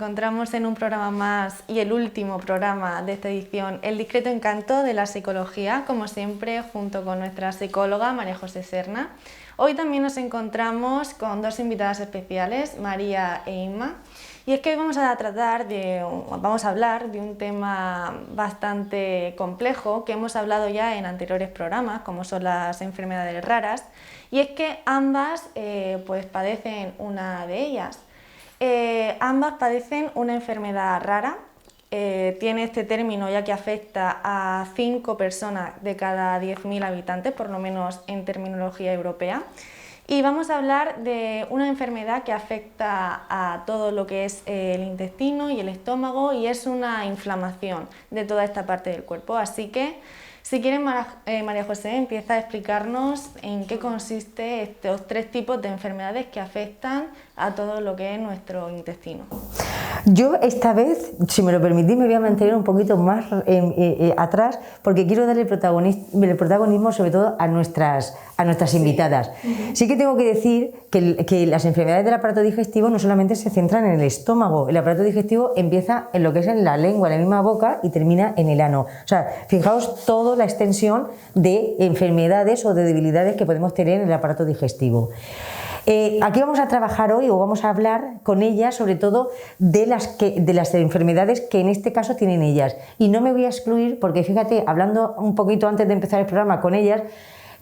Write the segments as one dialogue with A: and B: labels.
A: encontramos en un programa más y el último programa de esta edición, El discreto encanto de la psicología, como siempre, junto con nuestra psicóloga María José Serna. Hoy también nos encontramos con dos invitadas especiales, María e Inma, y es que hoy vamos a hablar de un tema bastante complejo que hemos hablado ya en anteriores programas, como son las enfermedades raras, y es que ambas pues padecen una de ellas. Ambas padecen una enfermedad rara. Tiene este término ya que afecta a 5 personas de cada 10.000 habitantes, por lo menos en terminología europea. Y vamos a hablar de una enfermedad que afecta a todo lo que es el intestino y el estómago, y es una inflamación de toda esta parte del cuerpo. Así que, si quieren, María José, empieza a explicarnos en qué consiste estos 3 tipos de enfermedades que afectan a todo lo que es nuestro intestino.
B: Yo esta vez, si me lo permitís, me voy a mantener un poquito más atrás, porque quiero darle el protagonismo sobre todo a nuestras invitadas. Sí que tengo que decir que las enfermedades del aparato digestivo no solamente se centran en el estómago. El aparato digestivo empieza en lo que es en la lengua, en la misma boca, y termina en el ano. O sea, fijaos toda la extensión de enfermedades o de debilidades que podemos tener en el aparato digestivo. Aquí vamos a trabajar hoy, o vamos a hablar con ellas sobre todo de las enfermedades que en este caso tienen ellas, y no me voy a excluir porque, fíjate, hablando un poquito antes de empezar el programa con ellas,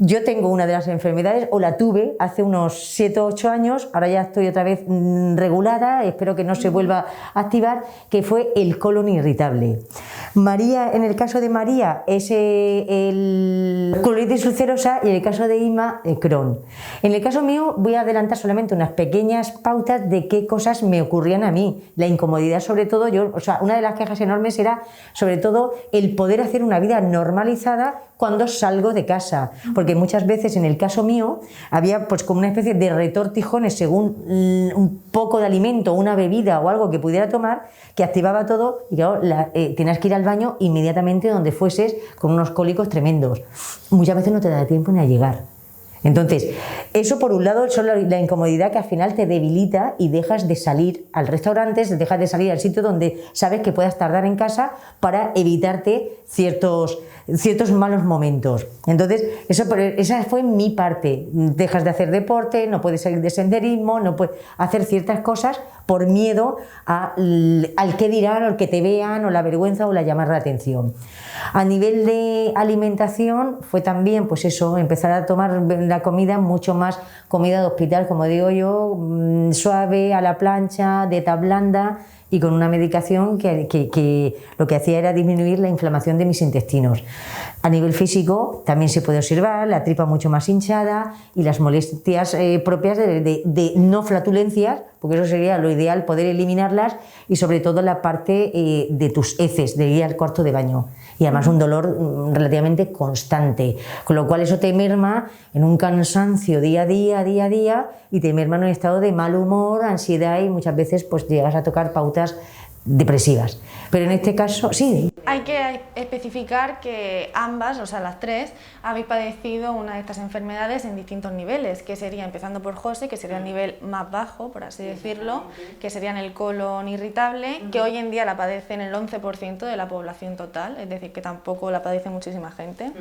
B: yo tengo una de las enfermedades, o la tuve hace unos 7 o 8 años, ahora ya estoy otra vez regulada, espero que no se vuelva a activar, que fue el colon irritable. María, en el caso de María, es el colitis ulcerosa, y en el caso de Inma, el Crohn. En el caso mío voy a adelantar solamente unas pequeñas pautas de qué cosas me ocurrían a mí. La incomodidad, sobre todo, una de las quejas enormes era sobre todo el poder hacer una vida normalizada cuando salgo de casa, porque muchas veces en el caso mío había pues como una especie de retortijones según un poco de alimento, una bebida o algo que pudiera tomar, que activaba todo, y claro, tenías que ir al baño inmediatamente donde fueses, con unos cólicos tremendos. Muchas veces no te da tiempo ni a llegar. Entonces, eso por un lado, es la incomodidad que al final te debilita y dejas de salir al restaurante, dejas de salir al sitio donde sabes que puedas tardar en casa para evitarte ciertos malos momentos. Entonces, esa fue mi parte. Dejas de hacer deporte, no puedes salir de senderismo, no puedes hacer ciertas cosas por miedo al que dirán, o al que te vean, o la vergüenza, o la llamar la atención. A nivel de alimentación fue también, pues eso, empezar a tomar la comida mucho más comida de hospital, como digo yo, suave, a la plancha, dieta blanda, y con una medicación que lo que hacía era disminuir la inflamación de mis intestinos. A nivel físico también se puede observar la tripa mucho más hinchada y las molestias propias de no flatulencias, porque eso sería lo ideal, poder eliminarlas, y sobre todo la parte de tus heces, de ir al cuarto de baño. Y además un dolor relativamente constante, con lo cual eso te merma en un cansancio día a día, y te merma en un estado de mal humor, ansiedad, y muchas veces pues llegas a tocar pautas depresivas. Pero en este caso, sí.
A: Hay que especificar que ambas, o sea las 3, habéis padecido una de estas enfermedades en distintos niveles, que sería, empezando por José, que sería el nivel más bajo, por así decirlo, que sería en el colon irritable, que hoy en día la padecen el 11% de la población total, es decir, que tampoco la padece muchísima gente.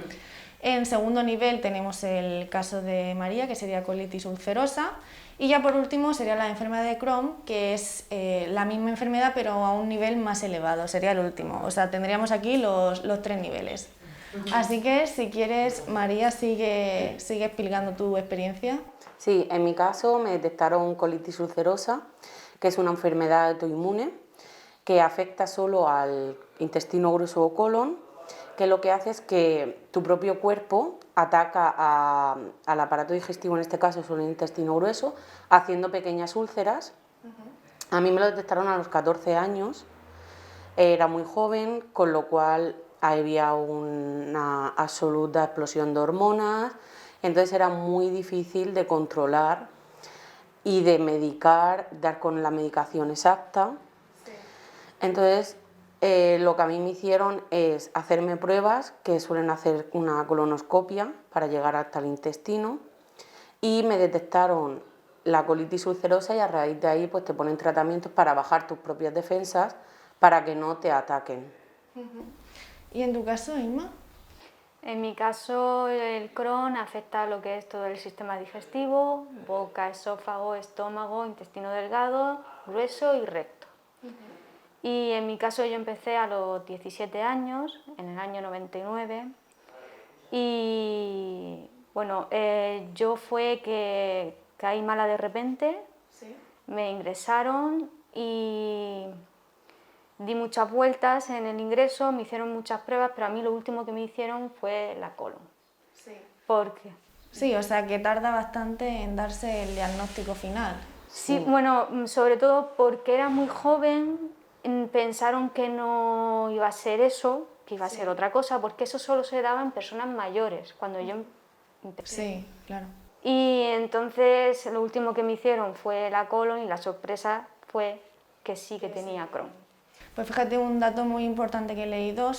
A: En segundo nivel tenemos el caso de María, que sería colitis ulcerosa, y ya por último sería la enfermedad de Crohn, que es la misma enfermedad pero a un nivel más elevado, sería el último. O sea, tendríamos aquí los 3 niveles. Así que, si quieres, María, sigue explicando tu experiencia.
C: Sí, en mi caso me detectaron colitis ulcerosa, que es una enfermedad autoinmune que afecta solo al intestino grueso o colon, que lo que hace es que tu propio cuerpo ataca al aparato digestivo, en este caso solo el intestino grueso, haciendo pequeñas úlceras. A mí me lo detectaron a los 14 años, era muy joven, con lo cual había una absoluta explosión de hormonas, entonces era muy difícil de controlar y de medicar, dar con la medicación exacta. Entonces, lo que a mí me hicieron es hacerme pruebas, que suelen hacer una colonoscopia para llegar hasta el intestino, y me detectaron la colitis ulcerosa y a raíz de ahí pues te ponen tratamientos para bajar tus propias defensas para que no te ataquen.
A: ¿Y en tu caso, Inma?
D: En mi caso, el Crohn afecta lo que es todo el sistema digestivo, boca, esófago, estómago, intestino delgado, grueso y recto. Y en mi caso yo empecé a los 17 años, en el año 99, y bueno, yo fue que caí mala de repente, me ingresaron y di muchas vueltas en el ingreso, me hicieron muchas pruebas, pero a mí lo último que me hicieron fue la colon. ¿Por qué?
A: Sí, o sea que tarda bastante en darse el diagnóstico final.
D: Sí, bueno, sobre todo porque era muy joven, pensaron que no iba a ser eso, que iba a ser otra cosa, porque eso solo se daba en personas mayores, cuando yo empecé.
A: Sí, claro.
D: Y entonces lo último que me hicieron fue la colon y la sorpresa fue que sí que tenía Crohn.
A: Pues fíjate, un dato muy importante que he leído,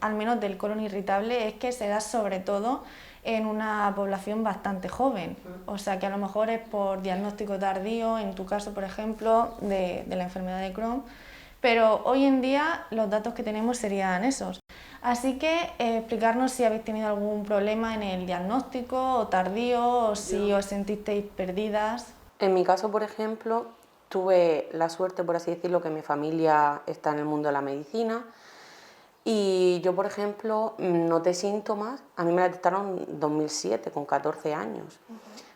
A: al menos del colon irritable, es que se da sobre todo en una población bastante joven. O sea que a lo mejor es por diagnóstico tardío, en tu caso, por ejemplo, de la enfermedad de Crohn. Pero hoy en día los datos que tenemos serían esos. Así que explicarnos si habéis tenido algún problema en el diagnóstico o tardío, o si os sentisteis perdidas.
C: En mi caso, por ejemplo, tuve la suerte, por así decirlo, que mi familia está en el mundo de la medicina y yo, por ejemplo, noté síntomas, a mí me la detectaron en 2007, con 14 años,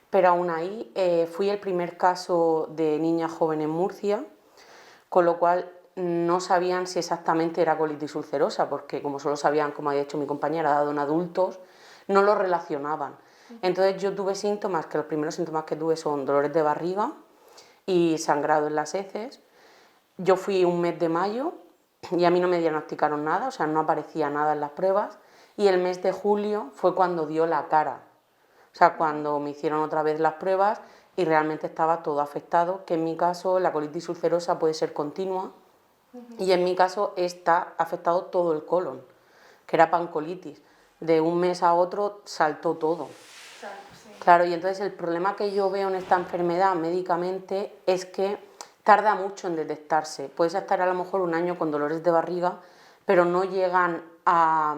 C: pero aún ahí fui el primer caso de niña joven en Murcia, con lo cual no sabían si exactamente era colitis ulcerosa, porque como solo sabían, como había dicho mi compañera, dado en adultos, no lo relacionaban. Entonces yo tuve síntomas, que los primeros síntomas que tuve son dolores de barriga y sangrado en las heces. Yo fui un mes de mayo y a mí no me diagnosticaron nada, o sea, no aparecía nada en las pruebas, y el mes de julio fue cuando dio la cara, o sea, cuando me hicieron otra vez las pruebas y realmente estaba todo afectado, que en mi caso la colitis ulcerosa puede ser continua y en mi caso está afectado todo el colon, que era pancolitis. De un mes a otro saltó todo. Claro, y entonces el problema que yo veo en esta enfermedad médicamente es que tarda mucho en detectarse. Puedes estar a lo mejor un año con dolores de barriga, pero no llegan a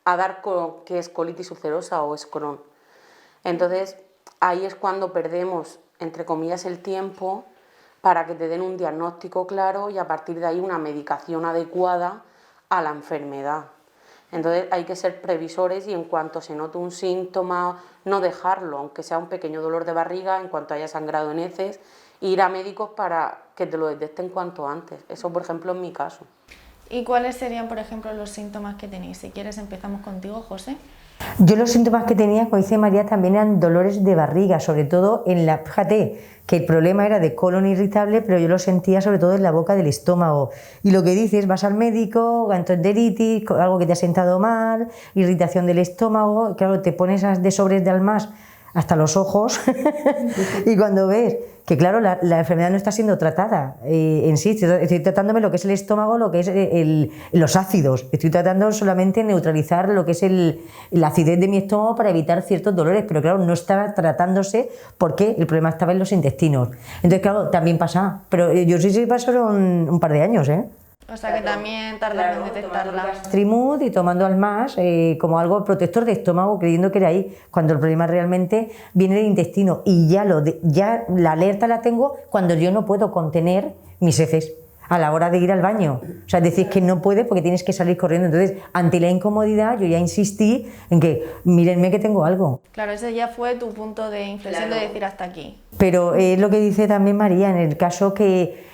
C: dar que es colitis ulcerosa o es Crohn. Entonces ahí es cuando perdemos, entre comillas, el tiempo para que te den un diagnóstico claro y a partir de ahí una medicación adecuada a la enfermedad. Entonces hay que ser previsores y en cuanto se note un síntoma, no dejarlo, aunque sea un pequeño dolor de barriga, en cuanto haya sangrado en heces, ir a médicos para que te lo detecten cuanto antes. Eso, por ejemplo, en mi caso.
A: ¿Y cuáles serían, por ejemplo, los síntomas que tenéis? Si quieres empezamos contigo, José.
B: Yo los síntomas que tenía, como dice María, también eran dolores de barriga, sobre todo en la... Fíjate que el problema era de colon irritable, pero yo lo sentía sobre todo en la boca del estómago. Y lo que dices, vas al médico, gastroenteritis, algo que te ha sentado mal, irritación del estómago, claro, te pones de sobres de almas hasta los ojos y cuando ves que claro, la enfermedad no está siendo tratada en sí, estoy tratándome lo que es el estómago, lo que es los ácidos, estoy tratando solamente de neutralizar lo que es la acidez de mi estómago para evitar ciertos dolores, pero claro, no estaba tratándose porque el problema estaba en los intestinos. Entonces claro, también pasa, pero yo sí pasaron un par de años, ¿eh?
A: O sea que también tardan en detectarla.
B: Trimud y tomando Almas como algo protector de estómago, creyendo que era ahí, cuando el problema realmente viene del intestino y ya la alerta la tengo cuando yo no puedo contener mis heces a la hora de ir al baño. O sea, decís que no puedes porque tienes que salir corriendo. Entonces, ante la incomodidad, yo ya insistí en que mírenme que tengo algo.
A: Claro, ese ya fue tu punto de inflexión, de decir hasta aquí.
B: Pero es lo que dice también María, en el caso que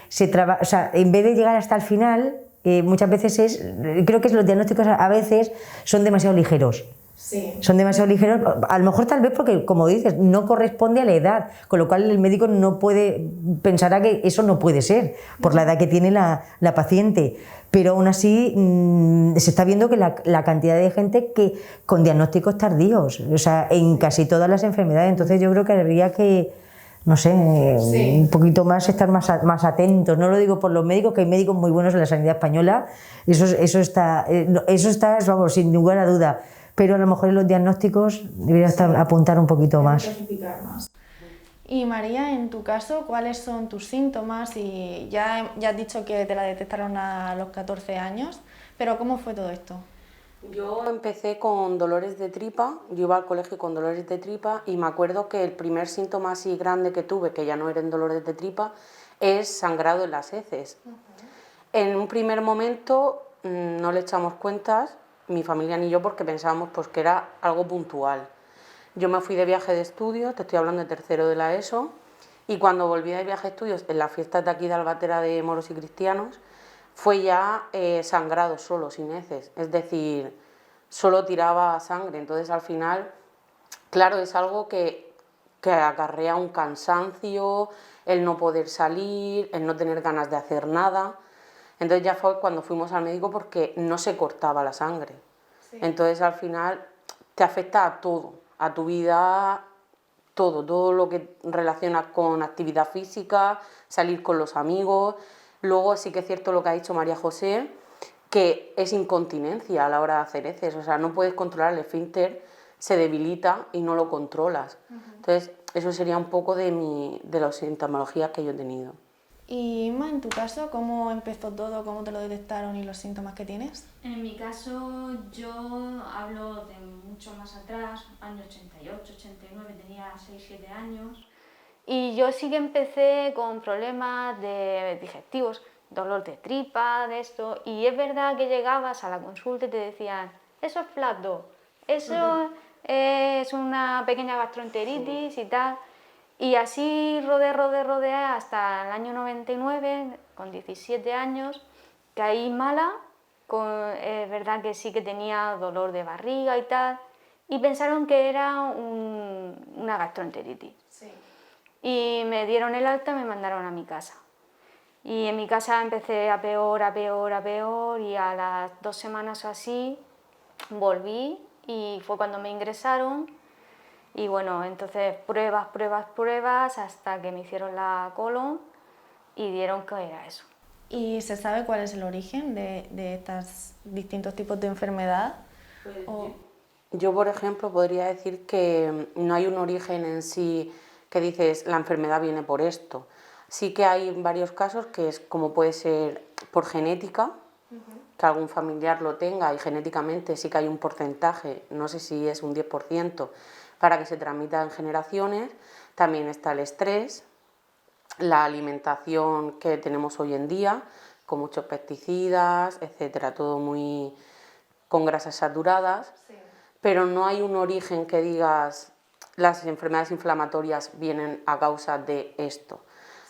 B: o sea, en vez de llegar hasta el final, muchas veces creo que los diagnósticos a veces son demasiado ligeros.
A: Sí.
B: Son demasiado ligeros, a lo mejor tal vez porque, como dices, no corresponde a la edad, con lo cual el médico no puede, pensará que eso no puede ser, por la edad que tiene la paciente. Pero aún así se está viendo que la cantidad de gente que con diagnósticos tardíos, o sea, en casi todas las enfermedades, entonces yo creo que habría que, no sé, un poquito más, estar más atentos. No lo digo por los médicos, que hay médicos muy buenos en la sanidad española, eso está, vamos, sin ninguna duda, pero a lo mejor en los diagnósticos debería apuntar un poquito más.
A: Y María, en tu caso, ¿cuáles son tus síntomas? Y ya has dicho que te la detectaron a los 14 años, pero ¿cómo fue todo esto?
C: Yo empecé con dolores de tripa, yo iba al colegio con dolores de tripa y me acuerdo que el primer síntoma así grande que tuve, que ya no eran dolores de tripa, es sangrado en las heces. En un primer momento no le echamos cuentas, mi familia ni yo, porque pensábamos pues, que era algo puntual. Yo me fui de viaje de estudios, te estoy hablando de tercero de la ESO, y cuando volví de viaje de estudios, en las fiestas de aquí de Albatera de moros y cristianos, fue ya sangrado solo, sin heces, es decir, solo tiraba sangre. Entonces al final, claro, es algo que acarrea un cansancio, el no poder salir, el no tener ganas de hacer nada. Entonces ya fue cuando fuimos al médico porque no se cortaba la sangre. Sí. Entonces al final te afecta a todo, a tu vida, todo lo que relaciona con actividad física, salir con los amigos. Luego sí que es cierto lo que ha dicho María José, que es incontinencia a la hora de hacer heces, o sea, no puedes controlar el esfínter, se debilita y no lo controlas. Entonces, eso sería un poco de las sintomologías que yo he tenido.
A: Y Inma, en tu caso, ¿cómo empezó todo? ¿Cómo te lo detectaron y los síntomas que tienes?
E: En mi caso, yo hablo de mucho más atrás, año 88, 89, tenía 6-7 años.
D: Y yo sí que empecé con problemas digestivos, dolor de tripa, de esto, y es verdad que llegabas a la consulta y te decían, eso es flato, eso es una pequeña gastroenteritis y tal. Y así rodé hasta el año 99, con 17 años, caí mala, es verdad que sí que tenía dolor de barriga y tal, y pensaron que era una gastroenteritis.
A: Sí.
D: Y me dieron el alta y me mandaron a mi casa. Y en mi casa empecé a peor, y a las 2 semanas o así volví y fue cuando me ingresaron. Y bueno, entonces pruebas hasta que me hicieron la colon y dieron que era eso.
A: ¿Y se sabe cuál es el origen de estos distintos tipos de enfermedad?
C: Yo, por ejemplo, podría decir que no hay un origen en sí que dices la enfermedad viene por esto. Sí que hay varios casos que es como puede ser por genética, que algún familiar lo tenga y genéticamente sí que hay un porcentaje, no sé si es un 10%, para que se transmita en generaciones. También está el estrés, la alimentación que tenemos hoy en día, con muchos pesticidas, etcétera, todo muy con grasas saturadas, sí. Pero no hay un origen que digas las enfermedades inflamatorias vienen a causa de esto.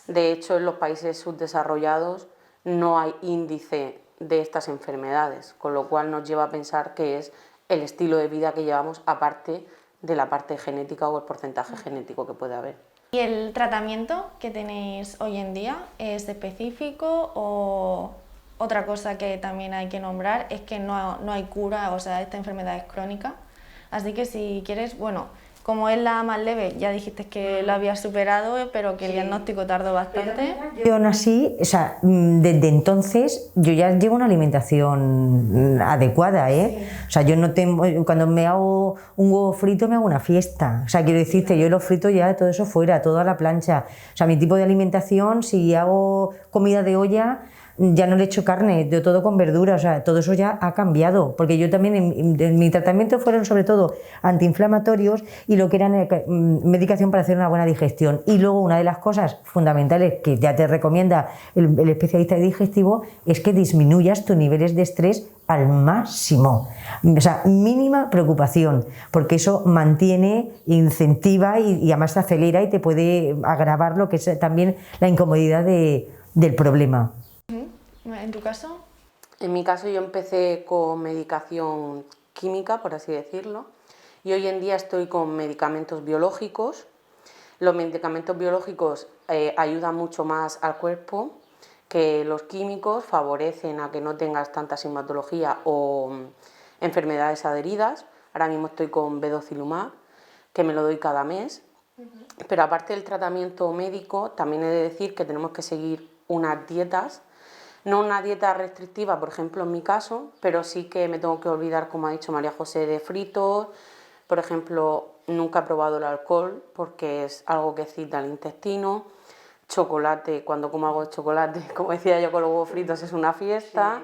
C: De hecho, en los países subdesarrollados no hay índice de estas enfermedades, con lo cual nos lleva a pensar que es el estilo de vida que llevamos aparte de la parte genética o el porcentaje genético que puede haber.
A: ¿Y el tratamiento que tenéis hoy en día es específico o otra cosa que también hay que nombrar es que no hay cura, o sea, esta enfermedad es crónica? Así que si quieres, bueno, como es la más leve, ya dijiste que lo habías superado, pero que el diagnóstico tardó bastante.
B: Yo aún así, o sea, desde entonces yo ya llevo una alimentación adecuada, ¿eh? Sí. O sea, yo no tengo, cuando me hago un huevo frito me hago una fiesta. O sea, quiero decirte, yo lo frito ya todo eso fuera, todo a la plancha. O sea, mi tipo de alimentación, si hago comida de olla, ya no le echo carne, yo todo con verdura, o sea, todo eso ya ha cambiado, porque yo también en mi tratamiento fueron sobre todo antiinflamatorios y lo que era medicación para hacer una buena digestión. Y luego una de las cosas fundamentales que ya te recomienda el especialista digestivo es que disminuyas tus niveles de estrés al máximo, o sea, mínima preocupación, porque eso mantiene, incentiva y además te acelera y te puede agravar lo que es también la incomodidad del problema.
A: ¿En tu caso?
C: En mi caso yo empecé con medicación química, por así decirlo, y hoy en día estoy con medicamentos biológicos. Los medicamentos biológicos ayudan mucho más al cuerpo que los químicos, favorecen a que no tengas tanta sintomatología o enfermedades adheridas. Ahora mismo estoy con Vedocilumab, que me lo doy cada mes, pero aparte del tratamiento médico, también he de decir que tenemos que seguir unas dietas. No una dieta restrictiva, por ejemplo, en mi caso, pero sí que me tengo que olvidar, como ha dicho María José, de fritos, Por ejemplo, nunca he probado el alcohol porque es algo que excita el intestino. Chocolate, cuando como algo de chocolate, como decía yo con los huevos fritos, es una fiesta.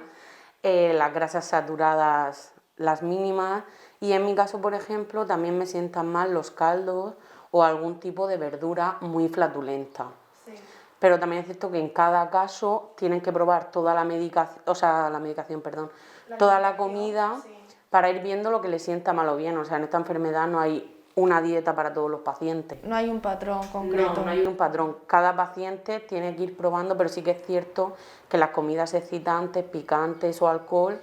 C: Las grasas saturadas, las mínimas. Y en mi caso, por ejemplo, también me sientan mal los caldos o algún tipo de verdura muy flatulenta. Sí. Pero también es cierto que en cada caso tienen que probar toda la medicación, toda la comida, sí, para ir viendo lo que les sienta mal o bien. O sea, en esta enfermedad no hay una dieta para todos los pacientes.
A: No hay un patrón concreto.
C: No hay un patrón. Cada paciente tiene que ir probando, pero sí que es cierto que las comidas excitantes, picantes o alcohol,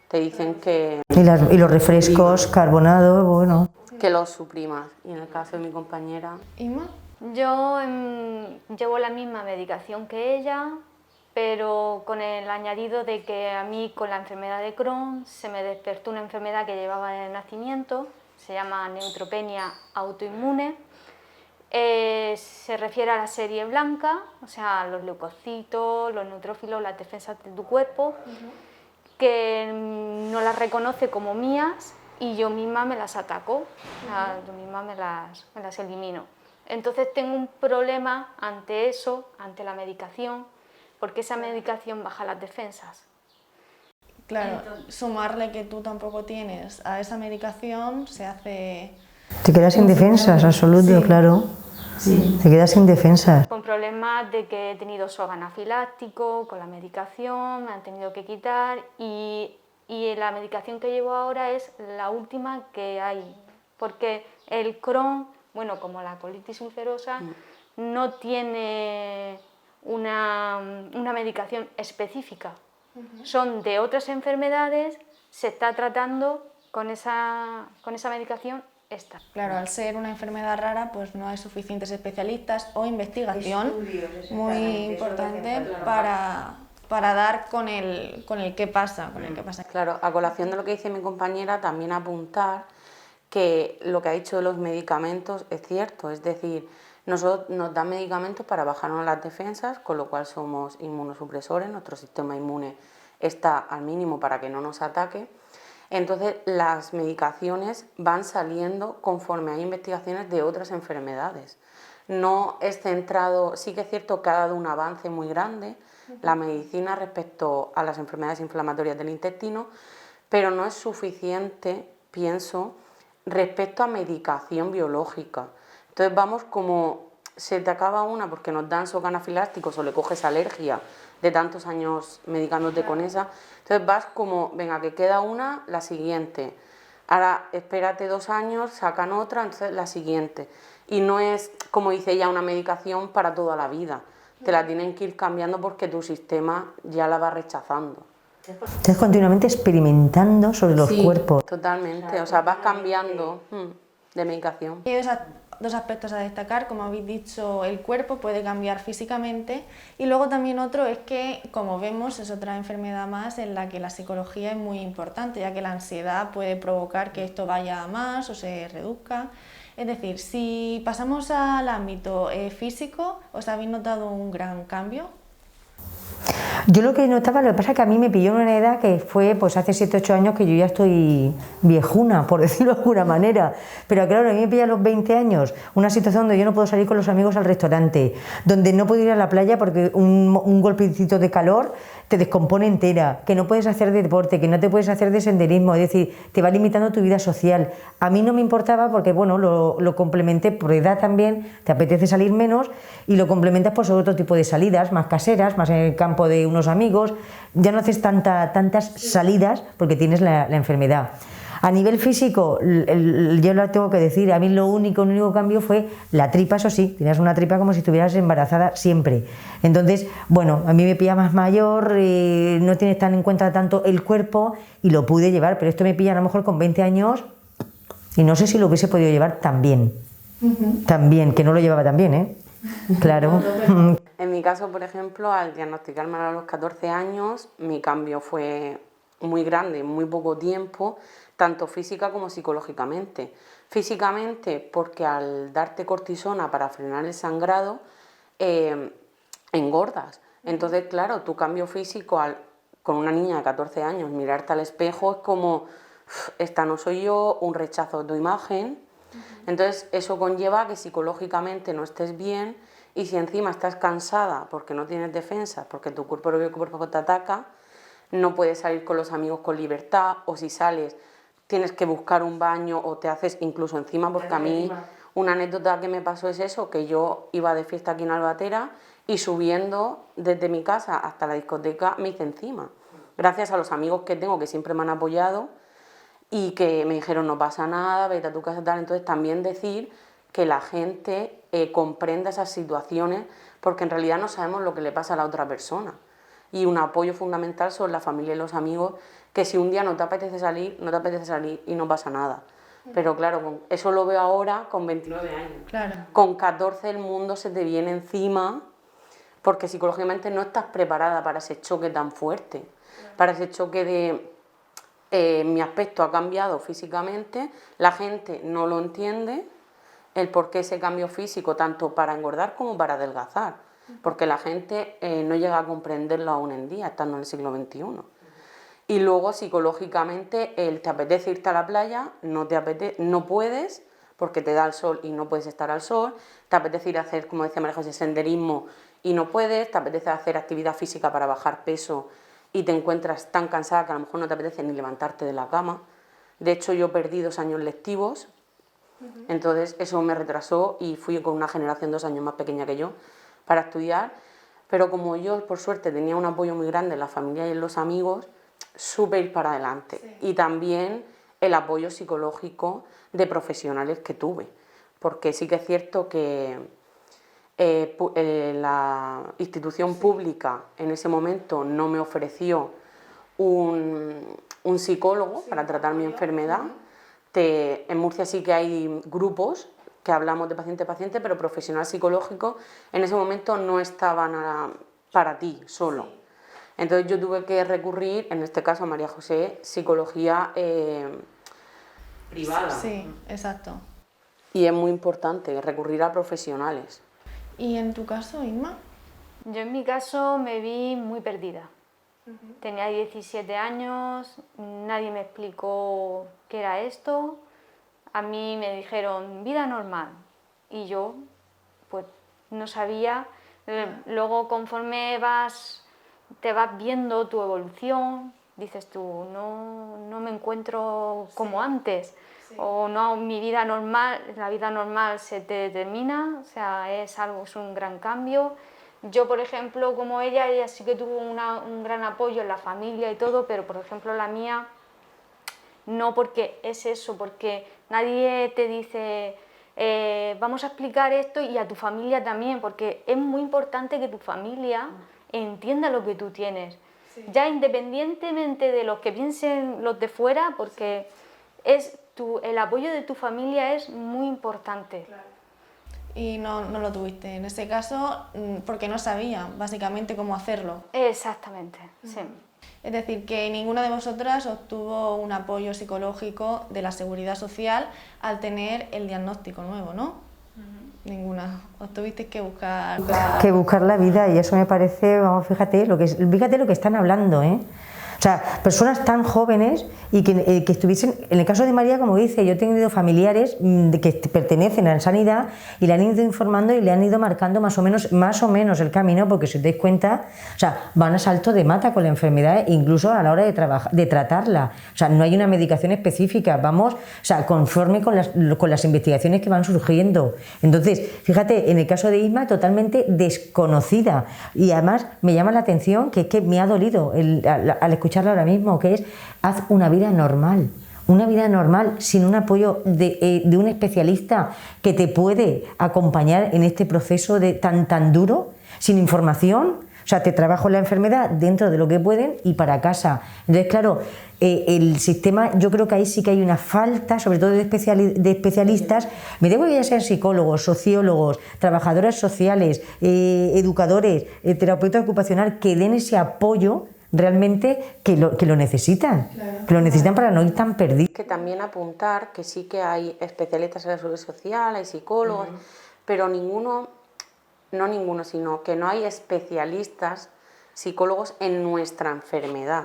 C: te dicen que...
B: Y los refrescos, carbonados, bueno...
C: Que los suprimas. Y en el caso de mi compañera...
A: ¿Inma?
D: Yo llevo la misma medicación que ella, pero con el añadido de que a mí con la enfermedad de Crohn se me despertó una enfermedad que llevaba en el nacimiento, se llama neutropenia autoinmune. Se refiere a la serie blanca, o sea, los leucocitos, los neutrófilos, las defensas de tu cuerpo, que no las reconoce como mías y yo misma me las ataco, yo misma me las elimino. Entonces tengo un problema ante eso, ante la medicación, porque esa medicación baja las defensas.
A: Claro, sumarle que tú tampoco tienes a esa medicación se hace...
B: Te quedas sin defensas, absoluto, sí, claro. Sí. Te quedas sin defensas.
D: Con problemas de que he tenido shock anafiláctico, con la medicación, me han tenido que quitar y la medicación que llevo ahora es la última que hay, porque el Crohn, bueno, como la colitis ulcerosa, no tiene una medicación específica. Son de otras enfermedades, se está tratando con esa medicación esta.
A: Claro, al ser una enfermedad rara, pues no hay suficientes especialistas o investigación muy importante para dar con el qué pasa,
C: Claro, a colación de lo que dice mi compañera, también apuntar que lo que ha dicho de los medicamentos es cierto, es decir, nosotros nos dan medicamentos para bajarnos las defensas, con lo cual somos inmunosupresores, nuestro sistema inmune está al mínimo para que no nos ataque. Entonces las medicaciones van saliendo conforme hay investigaciones de otras enfermedades. No es centrado, sí que es cierto que ha dado un avance muy grande la medicina respecto a las enfermedades inflamatorias del intestino, pero no es suficiente, pienso, respecto a medicación biológica. Entonces vamos como se te acaba una porque nos dan shock anafilácticos o le coges alergia de tantos años medicándote con esa, entonces vas como, venga, que queda una, la siguiente, ahora espérate 2 años, sacan otra, entonces la siguiente. Y no es, como dice ella, una medicación para toda la vida, te la tienen que ir cambiando porque tu sistema ya la va rechazando.
B: Estás continuamente experimentando sobre los cuerpos.
C: Totalmente, o sea, vas cambiando de medicación.
A: Y dos aspectos a destacar, como habéis dicho, el cuerpo puede cambiar físicamente y luego también otro es que, como vemos, es otra enfermedad más en la que la psicología es muy importante, ya que la ansiedad puede provocar que esto vaya a más o se reduzca. Es decir, si pasamos al ámbito físico, ¿os habéis notado un gran cambio?
B: Yo lo que notaba, lo que pasa es que a mí me pilló en una edad que fue pues hace 7-8 años que yo ya estoy viejuna, por decirlo de alguna manera, pero claro, a mí me pilla a los 20 años una situación donde yo no puedo salir con los amigos al restaurante, donde no puedo ir a la playa porque un golpecito de calor te descompone entera, que no puedes hacer de deporte, que no te puedes hacer de senderismo, es decir, te va limitando tu vida social. A mí no me importaba porque, bueno, lo complementé por edad también, te apetece salir menos y lo complementas por otro tipo de salidas, más caseras, más en el campo de unos amigos, ya no haces tantas salidas porque tienes la enfermedad. A nivel físico, yo lo tengo que decir, a mí el único cambio fue la tripa, eso sí, tenías una tripa como si estuvieras embarazada siempre. Entonces, bueno, a mí me pilla más mayor, no tienes tan en cuenta tanto el cuerpo y lo pude llevar, pero esto me pilla a lo mejor con 20 años y no sé si lo hubiese podido llevar tan bien. También, que no lo llevaba tan bien, ¿eh? Claro.
C: En mi caso, por ejemplo, al diagnosticarme a los 14 años, mi cambio fue muy grande, en muy poco tiempo, tanto física como psicológicamente. Físicamente, porque al darte cortisona para frenar el sangrado, engordas. Entonces, claro, tu cambio físico con una niña de 14 años, mirarte al espejo es como esta no soy yo, un rechazo de tu imagen. Entonces eso conlleva que psicológicamente no estés bien, y si encima estás cansada porque no tienes defensas, porque tu propio cuerpo te ataca, no puedes salir con los amigos con libertad, o si sales tienes que buscar un baño o te haces incluso encima, porque a mí una anécdota que me pasó es eso, que yo iba de fiesta aquí en Albatera y subiendo desde mi casa hasta la discoteca me hice encima, gracias a los amigos que tengo que siempre me han apoyado y que me dijeron no pasa nada, vete a tu casa, tal. Entonces también decir que la gente comprenda esas situaciones, porque en realidad no sabemos lo que le pasa a la otra persona, y un apoyo fundamental son la familia y los amigos, que si un día no te apetece salir, no te apetece salir y no pasa nada. Pero claro, eso lo veo ahora con 29 años.
A: Claro.
C: Con 14 el mundo se te viene encima, porque psicológicamente no estás preparada para ese choque tan fuerte, para ese choque de mi aspecto ha cambiado físicamente, la gente no lo entiende, el por qué ese cambio físico, tanto para engordar como para adelgazar, porque la gente no llega a comprenderlo aún en día, estando en el siglo XXI. Y luego psicológicamente te apetece irte a la playa, no puedes porque te da el sol y no puedes estar al sol, te apetece ir a hacer, como decía María José, senderismo y no puedes, te apetece hacer actividad física para bajar peso y te encuentras tan cansada que a lo mejor no te apetece ni levantarte de la cama. De hecho yo perdí 2 años lectivos, entonces eso me retrasó y fui con una generación 2 años más pequeña que yo para estudiar, pero como yo por suerte tenía un apoyo muy grande en la familia y en los amigos, supe ir para adelante. Sí. Y también el apoyo psicológico de profesionales que tuve, porque sí que es cierto que la institución pública en ese momento no me ofreció un psicólogo para tratar mi enfermedad. En Murcia sí que hay grupos que hablamos de paciente a paciente, pero profesional psicológico en ese momento no estaban para ti solo. Sí. Entonces yo tuve que recurrir, en este caso a María José, psicología privada.
A: Sí, exacto.
C: Y es muy importante recurrir a profesionales.
A: ¿Y en tu caso, Inma?
D: Yo en mi caso me vi muy perdida. Tenía 17 años, nadie me explicó qué era esto. A mí me dijeron vida normal y yo pues no sabía. Luego conforme te vas viendo tu evolución, dices tú, no me encuentro como antes, o no, mi vida normal, la vida normal se te termina, o sea, es un gran cambio. Yo, por ejemplo, como ella sí que tuvo un gran apoyo en la familia y todo, pero por ejemplo la mía no, porque es eso, porque nadie te dice vamos a explicar esto, y a tu familia también, porque es muy importante que tu familia entienda lo que tú tienes, ya independientemente de lo que piensen los de fuera, porque el apoyo de tu familia es muy importante.
A: Claro. Y no lo tuviste en ese caso porque no sabía básicamente cómo hacerlo.
D: Exactamente, sí.
A: Es decir, que ninguna de vosotras obtuvo un apoyo psicológico de la Seguridad Social al tener el diagnóstico nuevo, ¿no? Ninguna. Os tuvisteis que buscar...
B: Que buscar la vida, y eso me parece, vamos, fíjate lo que están hablando, ¿eh? O sea, personas tan jóvenes y que estuviesen, en el caso de María, como dice, yo he tenido familiares que pertenecen a la sanidad y le han ido informando y le han ido marcando más o menos el camino, porque si os dais cuenta, o sea, van a salto de mata con la enfermedad, incluso a la hora de tratarla. O sea, no hay una medicación específica, vamos, o sea, conforme con las investigaciones que van surgiendo. Entonces, fíjate, en el caso de Isma, totalmente desconocida, y además me llama la atención que es que me ha dolido al escucharla ahora mismo, que es haz una vida normal sin un apoyo de un especialista que te puede acompañar en este proceso tan duro, sin información. O sea, te trabajo la enfermedad dentro de lo que pueden y para casa. Entonces, claro, el sistema, yo creo que ahí sí que hay una falta, sobre todo de especialistas. Me debo ya sean psicólogos, sociólogos, trabajadores sociales, educadores, terapeutas ocupacional, que den ese apoyo realmente que lo necesitan, claro, que lo necesitan para no ir tan perdidos.
C: Que también apuntar que sí que hay especialistas en la salud social, hay psicólogos, pero sino que no hay especialistas psicólogos en nuestra enfermedad.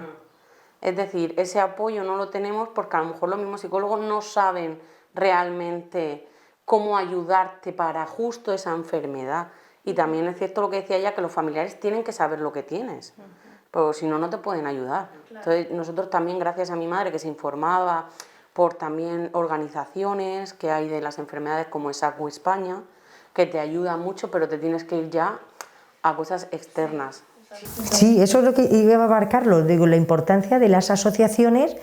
C: Es decir, ese apoyo no lo tenemos porque a lo mejor los mismos psicólogos no saben realmente cómo ayudarte para justo esa enfermedad. Y también es cierto lo que decía ella, que los familiares tienen que saber lo que tienes, porque si no, no te pueden ayudar. Entonces nosotros también, gracias a mi madre que se informaba por también organizaciones que hay de las enfermedades como ESACU España, que te ayudan mucho, pero te tienes que ir ya a cosas externas.
B: Sí, eso es lo que iba a abarcarlo, digo, la importancia de las asociaciones,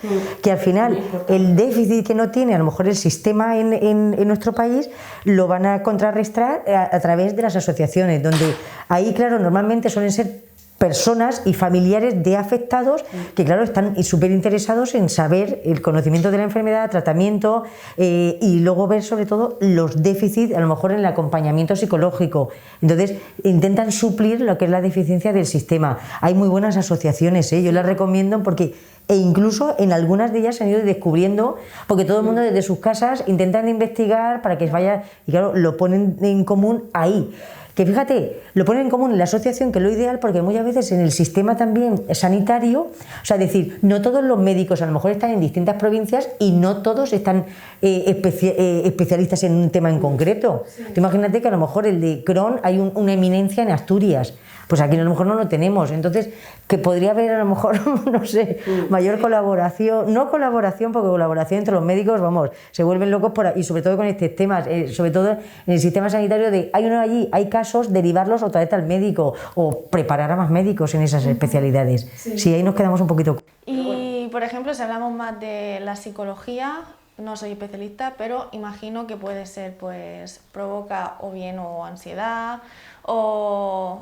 B: que al final el déficit que no tiene a lo mejor el sistema en nuestro país lo van a contrarrestar a través de las asociaciones, donde ahí, claro, normalmente suelen ser personas y familiares de afectados que, claro, están súper interesados en saber el conocimiento de la enfermedad, tratamiento y luego ver sobre todo los déficits, a lo mejor en el acompañamiento psicológico. Entonces intentan suplir lo que es la deficiencia del sistema. Hay muy buenas asociaciones, yo las recomiendo porque incluso en algunas de ellas se han ido descubriendo, porque todo el mundo desde sus casas intentan investigar para que vaya, y claro, lo ponen en común ahí. Que fíjate, lo ponen en común en la asociación, que es lo ideal, porque muchas veces en el sistema también sanitario, o sea, es decir, no todos los médicos a lo mejor están en distintas provincias y no todos están especialistas en un tema en concreto. Tú imagínate que a lo mejor el de Crohn hay una eminencia en Asturias, pues aquí a lo mejor no lo tenemos, entonces que podría haber a lo mejor, no sé, mayor colaboración, no colaboración, porque colaboración entre los médicos, vamos, se vuelven locos y sobre todo con estos temas, sobre todo en el sistema sanitario de hay uno allí, hay casos, derivarlos otra vez al médico o preparar a más médicos en esas especialidades. Sí, ahí nos quedamos un poquito.
A: Y por ejemplo, si hablamos más de la psicología, no soy especialista, pero imagino que puede ser, pues, provoca o bien o ansiedad o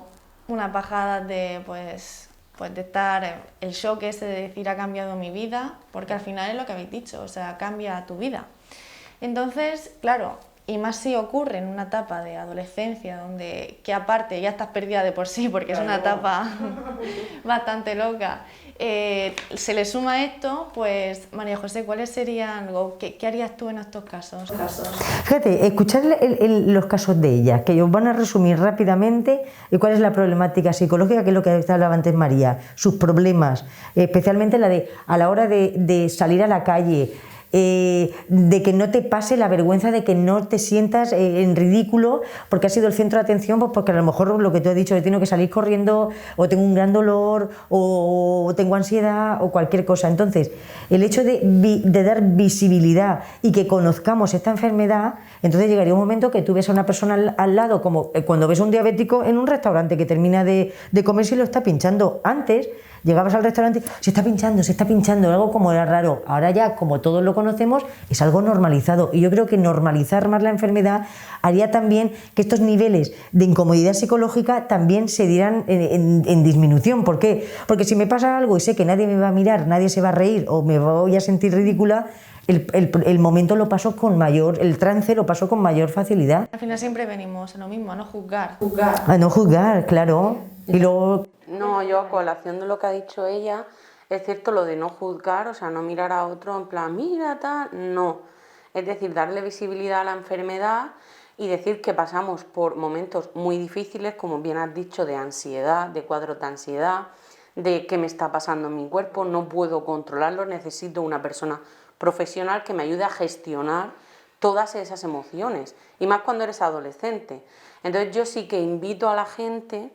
A: unas bajadas de, pues de estar, el shock ese de decir ha cambiado mi vida, porque al final es lo que habéis dicho, o sea, cambia tu vida. Entonces, claro, y más si ocurre en una etapa de adolescencia, donde, que aparte ya estás perdida de por sí, porque es una etapa bastante loca, se le suma esto, pues María José, ¿cuáles serían, qué harías tú en estos casos?
B: Fíjate, escuchar los casos de ella, que os van a resumir rápidamente cuál es la problemática psicológica, que es lo que hablaba antes María, sus problemas, especialmente a la hora de salir a la calle, de que no te pase la vergüenza, de que no te sientas en ridículo porque has sido el centro de atención, pues porque a lo mejor lo que tú has dicho, que tengo que salir corriendo o tengo un gran dolor o tengo ansiedad o cualquier cosa. Entonces, el hecho de dar visibilidad y que conozcamos esta enfermedad, entonces llegaría un momento que tú ves a una persona al lado, como cuando ves a un diabético en un restaurante que termina de comer y lo está pinchando. Antes llegabas al restaurante, se está pinchando, algo como era raro. Ahora ya, como todos lo conocemos, es algo normalizado. Y yo creo que normalizar más la enfermedad haría también que estos niveles de incomodidad psicológica también se dieran en disminución. ¿Por qué? Porque si me pasa algo y sé que nadie me va a mirar, nadie se va a reír o me voy a sentir ridícula, el momento lo paso el trance lo paso con mayor facilidad.
A: Al final siempre venimos a lo mismo, a no juzgar.
B: A no juzgar, claro. Y luego...
C: No, yo a colación de lo que ha dicho ella, es cierto lo de no juzgar, o sea, no mirar a otro en plan, mira, tal, no. Es decir, darle visibilidad a la enfermedad y decir que pasamos por momentos muy difíciles, como bien has dicho, de ansiedad, de cuadros de ansiedad, de qué me está pasando en mi cuerpo, no puedo controlarlo, necesito una persona profesional que me ayude a gestionar todas esas emociones, y más cuando eres adolescente. Entonces yo sí que invito a la gente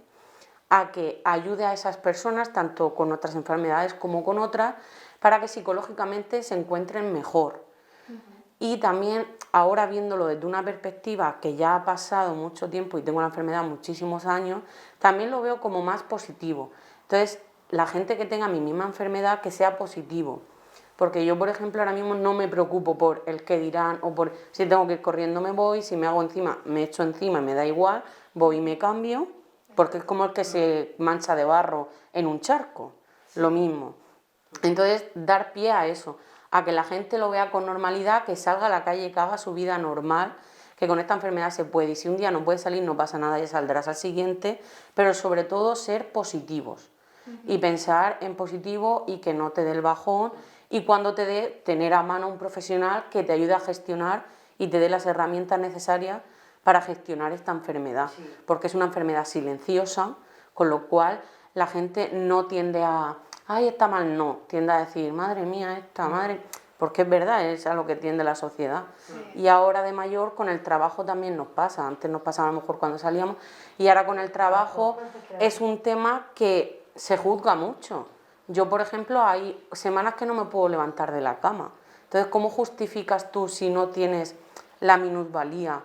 C: a que ayude a esas personas, tanto con otras enfermedades como con otras, para que psicológicamente se encuentren mejor. Y también, ahora viéndolo desde una perspectiva que ya ha pasado mucho tiempo y tengo la enfermedad muchísimos años, también lo veo como más positivo. Entonces, la gente que tenga mi misma enfermedad, que sea positivo. Porque yo, por ejemplo, ahora mismo no me preocupo por el qué dirán, o por si tengo que ir corriendo me voy, si me hago encima, me echo encima, me da igual, voy y me cambio, porque es como el que se mancha de barro en un charco, lo mismo. Entonces, dar pie a eso, a que la gente lo vea con normalidad, que salga a la calle, que haga su vida normal, que con esta enfermedad se puede, y si un día no puedes salir no pasa nada, ya saldrás al siguiente, pero sobre todo ser positivos y pensar en positivo y que no te dé el bajón, y cuando te dé, tener a mano un profesional que te ayude a gestionar y te dé las herramientas necesarias para gestionar esta enfermedad, porque es una enfermedad silenciosa, con lo cual la gente no tiende a ay, está mal, no, tiende a decir, madre mía, esta madre, porque es verdad, es a lo que tiende la sociedad. Sí. Y ahora de mayor con el trabajo también nos pasa, antes nos pasaba a lo mejor cuando salíamos, y ahora con el trabajo es un tema que se juzga mucho. Yo, por ejemplo, hay semanas que no me puedo levantar de la cama. Entonces, ¿cómo justificas tú si no tienes la minusvalía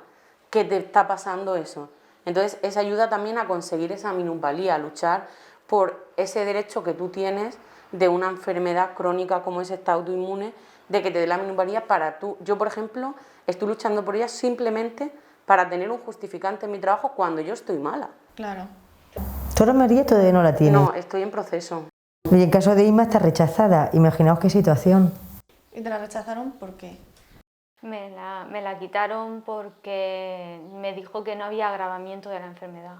C: que te está pasando eso? Entonces, eso ayuda también a conseguir esa minusvalía, a luchar por ese derecho que tú tienes de una enfermedad crónica como es esta autoinmune, de que te dé la minusvalía para tú. Yo, por ejemplo, estoy luchando por ella simplemente para tener un justificante en mi trabajo cuando yo estoy mala.
A: Claro.
B: ¿Tú ahora, María, todavía no la tienes?
C: No, estoy en proceso.
B: Y en caso de Inma está rechazada. Imaginaos qué situación.
A: ¿Y te la rechazaron por qué?
D: Me la quitaron porque me dijo que no había agravamiento de la enfermedad.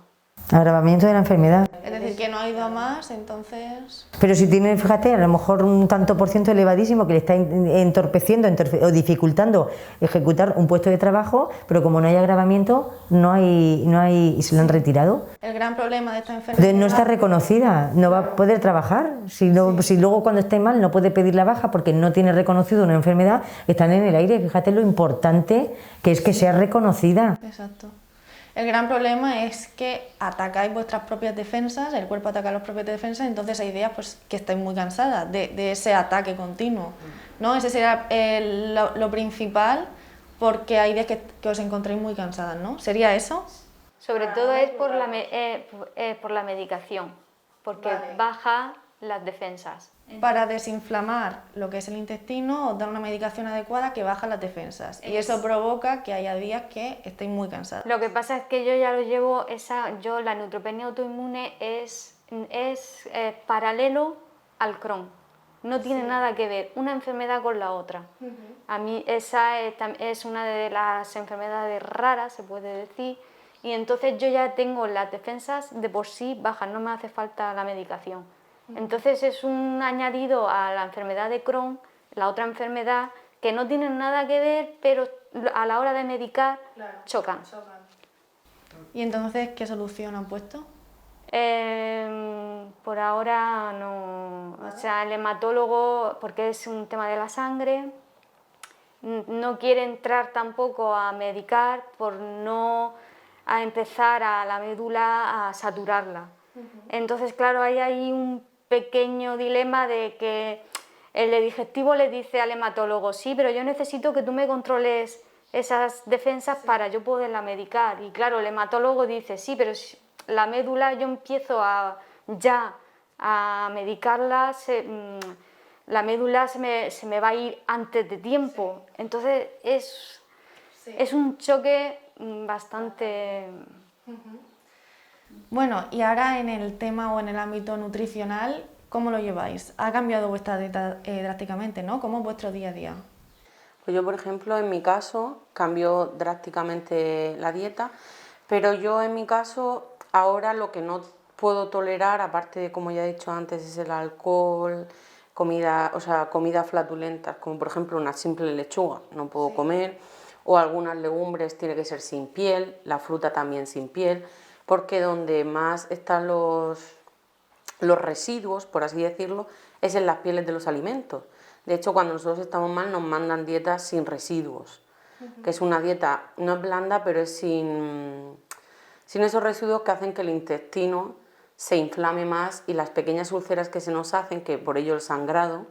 B: Agravamiento de la enfermedad.
A: Es decir, que no ha ido a más, entonces...
B: Pero si tiene, fíjate, a lo mejor un tanto por ciento elevadísimo que le está entorpeciendo o dificultando ejecutar un puesto de trabajo, pero como no hay agravamiento, no hay y se lo han retirado.
A: El gran problema de esta enfermedad...
B: No está reconocida, no va a poder trabajar. Si luego cuando esté mal no puede pedir la baja porque no tiene reconocido una enfermedad, están en el aire. Fíjate lo importante que es que sea reconocida.
A: Exacto. El gran problema es que atacáis vuestras propias defensas, el cuerpo ataca las propias defensas, entonces hay días pues, que estáis muy cansadas de ese ataque continuo, ¿no? Ese sería lo principal, porque hay días que os encontréis muy cansadas, ¿no? ¿Sería eso?
D: Sobre todo es por la medicación, porque baja las defensas.
A: Para desinflamar lo que es el intestino, os dan una medicación adecuada que baja las defensas. Y eso provoca que haya días que estéis muy cansadas.
D: Lo que pasa es que yo ya lo llevo, la neutropenia autoinmune es paralelo al Crohn. No tiene nada que ver una enfermedad con la otra. A mí esa es una de las enfermedades raras, se puede decir, y entonces yo ya tengo las defensas de por sí bajas, no me hace falta la medicación. Entonces es un añadido a la enfermedad de Crohn, la otra enfermedad, que no tienen nada que ver, pero a la hora de medicar chocan.
A: ¿Y entonces qué solución han puesto?
D: Por ahora no. O sea, el hematólogo, porque es un tema de la sangre, no quiere entrar tampoco a medicar por no a empezar a la médula a saturarla. Entonces, claro, hay ahí un pequeño dilema de que el digestivo le dice al hematólogo, sí, pero yo necesito que tú me controles esas defensas para yo poderla medicar. Y claro, el hematólogo dice, sí, pero si la médula yo empiezo a medicarla, la médula se me va a ir antes de tiempo. Entonces es un choque bastante...
A: Bueno, y ahora en el tema o en el ámbito nutricional, ¿cómo lo lleváis? Ha cambiado vuestra dieta drásticamente, ¿no? ¿Cómo es vuestro día a día?
C: Pues yo, por ejemplo, en mi caso, cambió drásticamente la dieta, pero yo en mi caso, ahora lo que no puedo tolerar, aparte de, como ya he dicho antes, es el alcohol, comidas flatulentas, como por ejemplo una simple lechuga, no puedo comer, o algunas legumbres tiene que ser sin piel, la fruta también sin piel, porque donde más están los residuos, por así decirlo, es en las pieles de los alimentos. De hecho, cuando nosotros estamos mal nos mandan dietas sin residuos, que es una dieta, no es blanda, pero es sin esos residuos que hacen que el intestino se inflame más y las pequeñas úlceras que se nos hacen, que por ello el sangrado,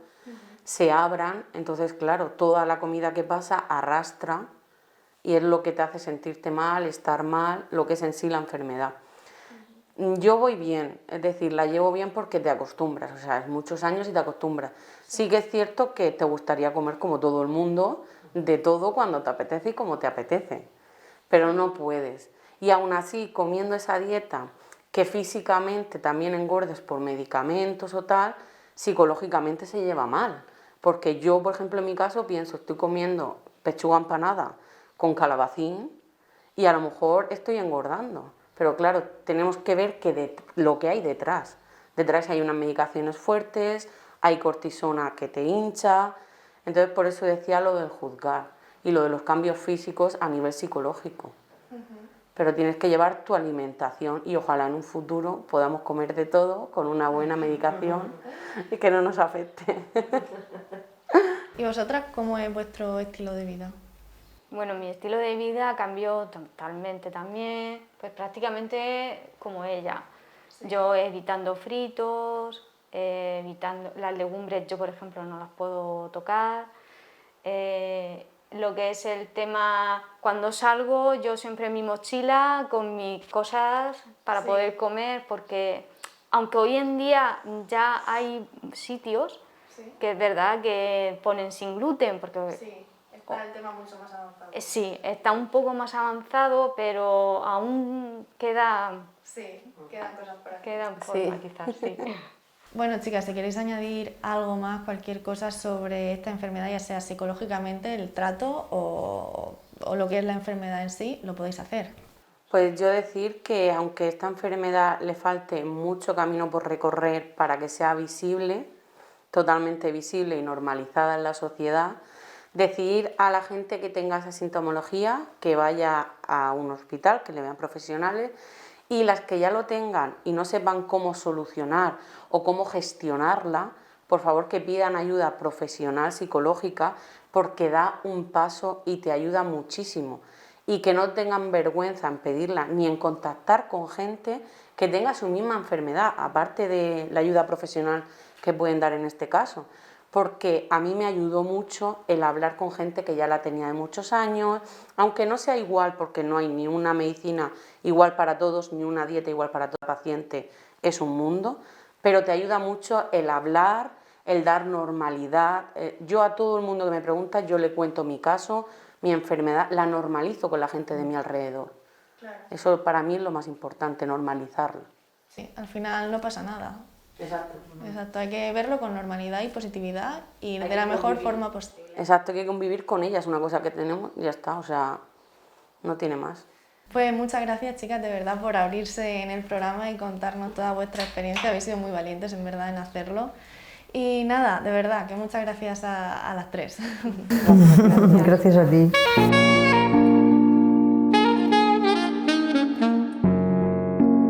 C: se abran. Entonces, claro, toda la comida que pasa arrastra y es lo que te hace sentirte mal, estar mal, lo que es en sí la enfermedad. Yo voy bien, es decir, la llevo bien porque te acostumbras, o sea, es muchos años y te acostumbras. Sí que es cierto que te gustaría comer como todo el mundo, de todo cuando te apetece y como te apetece, pero no puedes. Y aún así, comiendo esa dieta, que físicamente también engordes por medicamentos o tal, psicológicamente se lleva mal. Porque yo, por ejemplo, en mi caso, pienso, estoy comiendo pechuga empanada con calabacín y a lo mejor estoy engordando. Pero claro, tenemos que ver lo que hay detrás. Detrás hay unas medicaciones fuertes, hay cortisona que te hincha. Entonces por eso decía lo del juzgar y lo de los cambios físicos a nivel psicológico. pero tienes que llevar tu alimentación y ojalá en un futuro podamos comer de todo con una buena medicación y que no nos afecte.
A: ¿Y vosotras cómo es vuestro estilo de vida?
D: Bueno, mi estilo de vida cambió totalmente también, pues prácticamente como ella. Yo evitando fritos, evitando las legumbres, yo por ejemplo no las puedo tocar. Lo que es el tema, cuando salgo yo siempre en mi mochila con mis cosas para poder comer, porque aunque hoy en día ya hay sitios que es verdad que ponen sin gluten, porque
A: está el tema mucho más avanzado.
D: sí, está un poco más avanzado, pero aún quedan
A: Quedan cosas por aquí.
D: quedan cosas quizás, sí.
A: Bueno, chicas, si queréis añadir algo más, cualquier cosa sobre esta enfermedad, ya sea psicológicamente, el trato o lo que es la enfermedad en sí, lo podéis hacer.
C: Pues yo decir que aunque a esta enfermedad le falte mucho camino por recorrer para que sea visible, totalmente visible y normalizada en la sociedad, decir a la gente que tenga esa sintomología que vaya a un hospital, que le vean profesionales, y las que ya lo tengan y no sepan cómo solucionar o cómo gestionarla, por favor que pidan ayuda profesional psicológica, porque da un paso y te ayuda muchísimo, y que no tengan vergüenza en pedirla ni en contactar con gente que tenga su misma enfermedad, aparte de la ayuda profesional que pueden dar en este caso, porque a mí me ayudó mucho el hablar con gente que ya la tenía de muchos años, aunque no sea igual, porque no hay ni una medicina igual para todos, ni una dieta igual para todo paciente, es un mundo, pero te ayuda mucho el hablar, el dar normalidad. Yo a todo el mundo que me pregunta, yo le cuento mi caso, mi enfermedad, la normalizo con la gente de mi alrededor. Claro. Eso para mí es lo más importante, normalizarlo.
A: Sí, al final no pasa nada.
C: Exacto.
A: Exacto, hay que verlo con normalidad y positividad y de la mejor forma posible.
C: Exacto, hay que convivir con ella, es una cosa que tenemos y ya está, o sea, no tiene más.
A: Pues muchas gracias, chicas, de verdad, por abrirse en el programa y contarnos toda vuestra experiencia. Habéis sido muy valientes, en verdad, en hacerlo. Y nada, de verdad, que muchas gracias a las tres.
B: Gracias a ti.